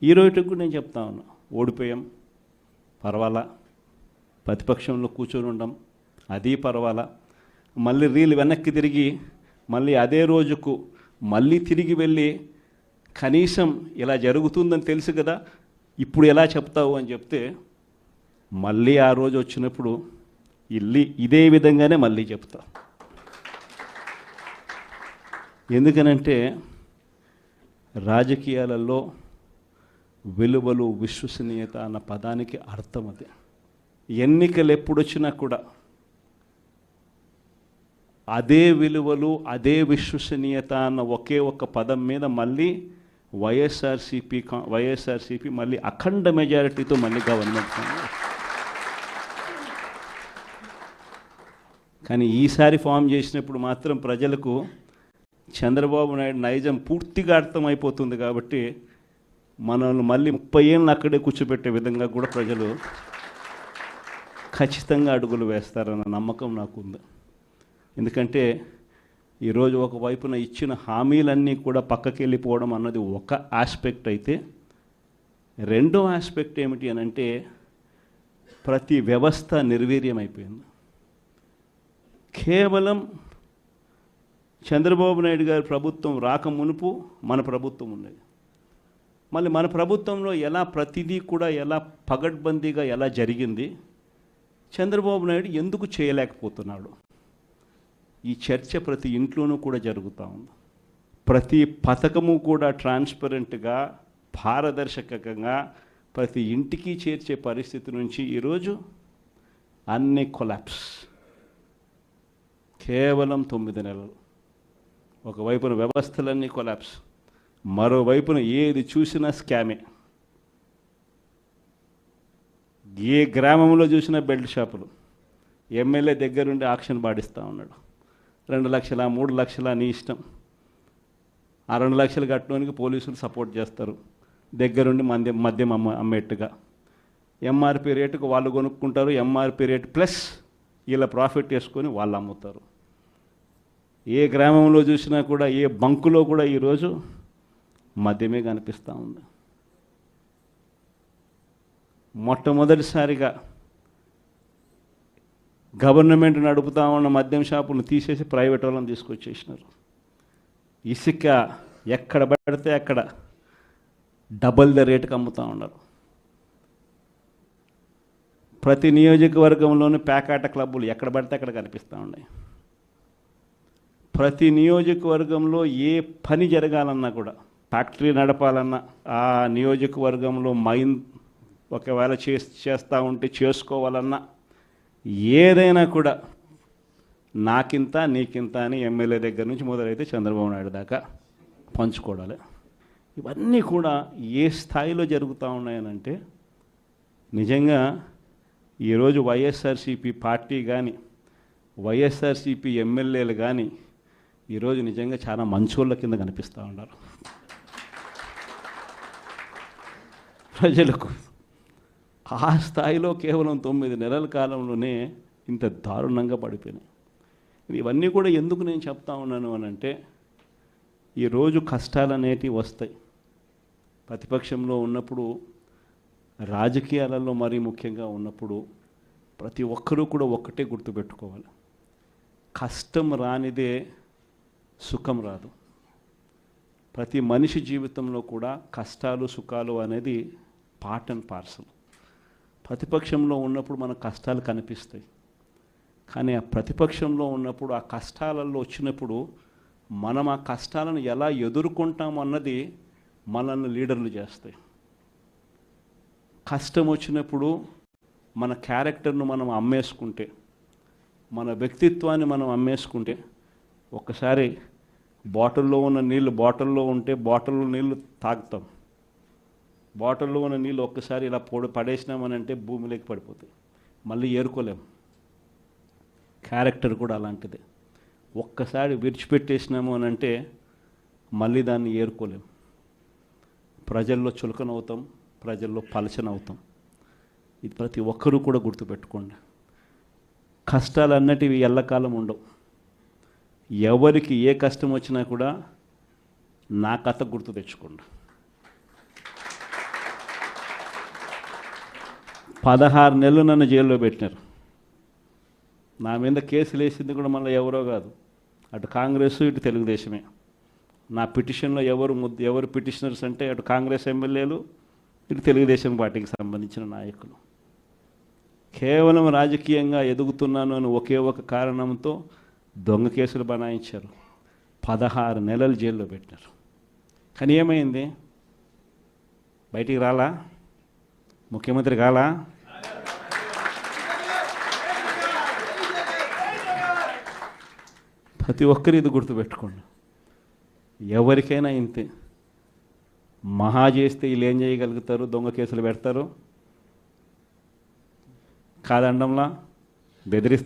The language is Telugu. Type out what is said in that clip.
ఈ రోజుకి కూడా నేను చెప్తా ఉన్నా, ఓడిపోయాం పర్వాలా, ప్రతిపక్షంలో కూర్చొని ఉండం అది పర్వాలా, మళ్ళీ రీలు వెనక్కి తిరిగి మళ్ళీ అదే రోజుకు మళ్ళీ తిరిగి వెళ్ళి కనీసం ఇలా జరుగుతుందని తెలుసు కదా ఇప్పుడు ఎలా చెప్తావు అని చెప్తే మళ్ళీ ఆ రోజు వచ్చినప్పుడు ఇదే విధంగానే మళ్ళీ చెప్తా. ఎందుకనంటే రాజకీయాలలో విలువలు విశ్వసనీయత అన్న పదానికి అర్థం అదే. ఎన్నికలు ఎప్పుడొచ్చినా కూడా అదే విలువలు అదే విశ్వసనీయత అన్న ఒకే ఒక్క పదం మీద మళ్ళీ వైఎస్ఆర్సీపీ మళ్ళీ అఖండ మెజారిటీతో మళ్ళీ గవర్నమెంట్. కానీ ఈసారి ఫామ్ చేసినప్పుడు మాత్రం ప్రజలకు చంద్రబాబు నాయుడు నైజం పూర్తిగా అర్థమైపోతుంది కాబట్టి మనల్ని మళ్ళీ 30 ఏళ్ళు అక్కడే కూర్చోబెట్టే విధంగా కూడా ప్రజలు ఖచ్చితంగా అడుగులు వేస్తారన్న నమ్మకం నాకుంది. ఎందుకంటే ఈరోజు ఒకవైపున ఇచ్చిన హామీలన్నీ కూడా పక్కకి వెళ్ళిపోవడం అన్నది ఒక ఆస్పెక్ట్ అయితే, రెండో ఆస్పెక్ట్ ఏమిటి అని అంటే ప్రతి వ్యవస్థ నిర్వీర్యం అయిపోయింది. కేవలం చంద్రబాబు నాయుడు గారి ప్రభుత్వం రాక మునుపు మన ప్రభుత్వం ఉండేది. మళ్ళీ మన ప్రభుత్వంలో ఎలా ప్రతిదీ కూడా ఎలా పగడ్బందీగా ఎలా జరిగింది, చంద్రబాబు నాయుడు ఎందుకు చేయలేకపోతున్నాడు, ఈ చర్చ ప్రతి ఇంట్లోనూ కూడా జరుగుతూ ఉంది. ప్రతి పథకము కూడా ట్రాన్స్పరెంట్గా పారదర్శకంగా ప్రతి ఇంటికి చేర్చే పరిస్థితి నుంచి ఈరోజు అన్ని కొలాప్స్. కేవలం 9 నెలలు. ఒకవైపున వ్యవస్థలన్నీ కొలాప్స్, మరోవైపున ఏది చూసినా స్కామే. ఏ గ్రామంలో చూసినా బెల్ట్ షాపులు. ఎమ్మెల్యే దగ్గరుండి ఆక్షన్ పాడిస్తూ ఉన్నాడు. 2 లక్షల 3 లక్షల నీ ఇష్టం. ఆ 2 లక్షలు కట్టడానికి పోలీసులు సపోర్ట్ చేస్తారు, దగ్గరుండి మద్యం అమ్మేట్టుగా. ఎంఆర్పి రేటుకు వాళ్ళు కొనుక్కుంటారు, ఎంఆర్పి రేటు ప్లస్ వీళ్ళ ప్రాఫిట్ వేసుకొని వాళ్ళు అమ్ముతారు. ఏ గ్రామంలో చూసినా కూడా ఏ బంకులో కూడా ఈరోజు మద్యమే కనిపిస్తూ ఉంది. మొట్టమొదటిసారిగా గవర్నమెంట్ నడుపుతా ఉన్న మద్యం షాపులను తీసేసి ప్రైవేట్ వాళ్ళని తీసుకొచ్చేసినారు. ఇసుక ఎక్కడ పడితే అక్కడ డబల్ ద రేటుకి అమ్ముతూ ఉన్నారు. ప్రతి నియోజకవర్గంలోని పేకాట క్లబ్బులు ఎక్కడ పడితే అక్కడ కనిపిస్తూ ఉన్నాయి. ప్రతి నియోజకవర్గంలో ఏ పని జరగాలన్నా కూడా, ఫ్యాక్టరీ నడపాలన్నా, ఆ నియోజకవర్గంలో మైన్ ఒకవేళ చేస్తూ ఉంటే చేసుకోవాలన్నా, ఏదైనా కూడా నాకింత నీకింత అని ఎమ్మెల్యే దగ్గర నుంచి మొదలైతే చంద్రబాబు నాయుడు దాకా పంచుకోవడాలి. ఇవన్నీ కూడా ఏ స్థాయిలో జరుగుతూ ఉన్నాయనంటే నిజంగా ఈరోజు వైఎస్ఆర్సీపీ పార్టీ కానీ వైఎస్ఆర్సీపీ ఎమ్మెల్యేలు కానీ ఈరోజు నిజంగా చాలా మంచోళ్ళ కింద కనిపిస్తూ ఉన్నారు ప్రజలకు. ఆ స్థాయిలో కేవలం 9 నెలల కాలంలోనే ఇంత దారుణంగా పడిపోయినాయి. ఇవన్నీ కూడా ఎందుకు నేను చెప్తా ఉన్నాను అని అంటే, ఈరోజు కష్టాలు అనేటివి వస్తాయి. ప్రతిపక్షంలో ఉన్నప్పుడు, రాజకీయాలలో మరీ ముఖ్యంగా ఉన్నప్పుడు ప్రతి ఒక్కరూ కూడా ఒక్కటే గుర్తుపెట్టుకోవాలి, కష్టం రానిదే సుఖం రాదు. ప్రతి మనిషి జీవితంలో కూడా కష్టాలు సుఖాలు అనేది పార్ట్ అండ్ పార్సల్. ప్రతిపక్షంలో ఉన్నప్పుడు మనకు కష్టాలు కనిపిస్తాయి, కానీ ఆ ప్రతిపక్షంలో ఉన్నప్పుడు ఆ కష్టాలలో వచ్చినప్పుడు మనం ఆ కష్టాలను ఎలా ఎదుర్కొంటాం అన్నది మనల్ని లీడర్లు చేస్తాయి. కష్టం వచ్చినప్పుడు మన క్యారెక్టర్ను మనం అమ్మేసుకుంటే, మన వ్యక్తిత్వాన్ని మనం అమ్మేసుకుంటే, ఒక్కసారి బాటిల్లో ఉన్న నీళ్ళు బాటిల్లో ఉంటే బాటిల్లో నీళ్ళు తాగుతాం. బాటిల్లో ఉన్న నీళ్ళు ఒక్కసారి ఇలా పడేసినామనంటే భూమిలోకి పడిపోతాయి, మళ్ళీ ఏరుకోలేం. క్యారెక్టర్ కూడా అలాంటిదే. ఒక్కసారి విడిచిపెట్టేసినాము అని అంటే మళ్ళీ దాన్ని ఏరుకోలేం. ప్రజల్లో చులకనవుతాం, ప్రజల్లో పలచనవుతాం. ఇది ప్రతి ఒక్కరూ కూడా గుర్తుపెట్టుకోండి. కష్టాలు అన్నటివి ఎల్లకాలం ఉండవు. ఎవరికి ఏ కష్టం వచ్చినా కూడా నా కథ గుర్తు తెచ్చుకోండి. 16 నెలలు నన్ను జైల్లో పెట్టినారు. నా మీద కేసులు వేసింది కూడా మళ్ళీ ఎవరో కాదు, అటు కాంగ్రెస్ ఇటు తెలుగుదేశమే. నా పిటిషన్లో ఎవరు పిటిషనర్స్ అంటే అటు కాంగ్రెస్ ఎమ్మెల్యేలు ఇటు తెలుగుదేశం పార్టీకి సంబంధించిన నాయకులు. కేవలం రాజకీయంగా ఎదుగుతున్నాను అని ఒకే ఒక కారణంతో దొంగ కేసులు బనాయించారు. 16 నెలలు జైల్లో పెట్టినారు. కానీ ఏమైంది? బయటికి రాలా? ముఖ్యమంత్రి కాలా? ప్రతి ఒక్కరు ఇది గుర్తుపెట్టుకోండి. ఎవరికైనా ఇంతే. మహా చేస్తే వీళ్ళు ఏం చేయగలుగుతారు? దొంగ కేసులు పెడతారు, కాదండంలా బెదిరిస్తారు.